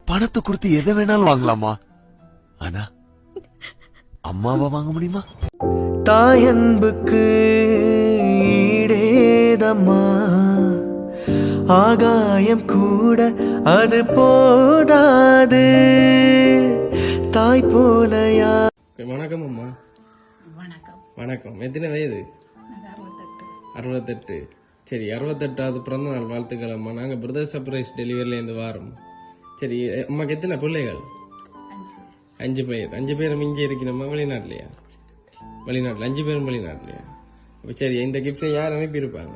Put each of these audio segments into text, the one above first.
பணத்தை கொடுத்து எதை வேணாலும் வாங்கலாமா, ஆனா அம்மாவை வாங்க முடியுமா? தாயன்புக்கு ஈடேதம்மா, ஆகாயம் கூட அது போதாது, தாய் போலையா. வணக்கம் அம்மா. வணக்கம். வணக்கம். எத்தனை வயது? 68. சரி, 68வது பிறந்த நாள் வாழ்த்துக்கள் அம்மா. நாங்கள் பிரதர் சர்ப்ரைஸ் டெலிவரிலேருந்து வாரோம். சரி, அம்மாக்கு எத்தனை பிள்ளைகள்? 5 பேர். 5 பேரும் இங்கே இருக்கணும்மா, வெளிநாட்டிலையா? வெளிநாட்டில் 5 பேரும் வெளிநாட்டிலையா? அப்போ சரி, இந்த கிஃப்டை யார் அனுப்பியிருப்பாங்க?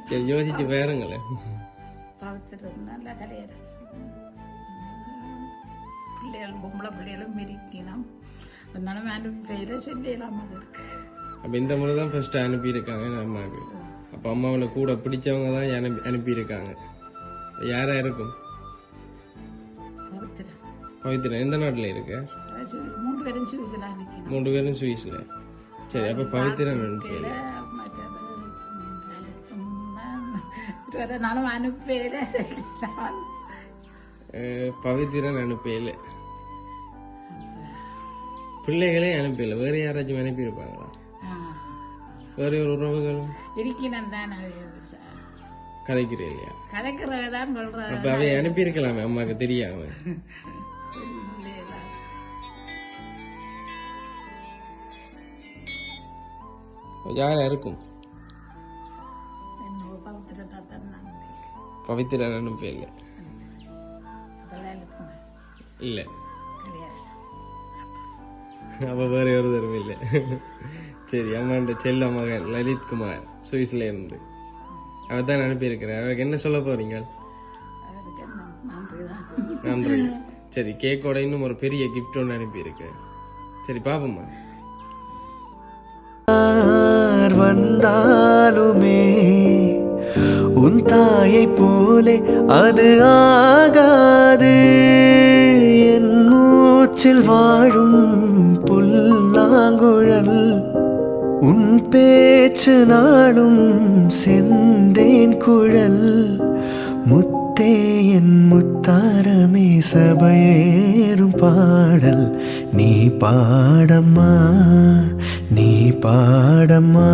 சரி, யோசிச்சு பாருங்களேன். பொம்பளை பிள்ளைகளும் மிரிக்கணும், சொல்லலாம். அப்போ இந்த முறை தான் ஃபர்ஸ்ட் அனுப்பியிருக்காங்க அம்மாவுக்கு. அப்போ அம்மாவில் கூட பிடிச்சவங்க தான் அனுப்பியிருக்காங்க. யாரா இருக்கும்? பவித்ரா எந்த நாட்டில் இருக்கு? 3 பேரும் சுவிஸ்ல. சரி, அப்போ பவித்ரா அனுப்பியல. பவித்ரன் அனுப்பியல. பிள்ளைகளே அனுப்பியல. வேற யாராச்சும் அனுப்பியிருப்பாங்களா? வேற ஒரு உறவுகளும் கதைக்கிறேன் இல்லையா? அப்ப அவை அனுப்பியிருக்கலாமே அம்மாக்கு தெரியாம. யாரா இருக்கும்? பவித்ரன் அனுப்பியல. இல்ல, அப்ப வேற ஒரு தடவை இல்லை. சரி, அம்மாண்ட செல்ல மகன் லலித் குமார் சுவிஸ்ல இருந்து அவர் தான் அனுப்பியிருக்கிறார். அவருக்கு என்ன சொல்ல போறீங்க? நன்றி. சரி, கேக்கோட இன்னும் ஒரு பெரிய கிஃப்ட் ஒன்று அனுப்பியிருக்கு. சரி, பாப்போம்மா. வந்தாலுமே உன் தாயை போலே அது ஆகாது, என் மூச்சில் வாழும் புல்லாங்குழல், உன் பேச்சு நாளும் செந்தேன் குழல், முத்தே என் முத்தாரமே சபையேறும் பாடல், நீ பாடம்மா, நீ பாடம்மா.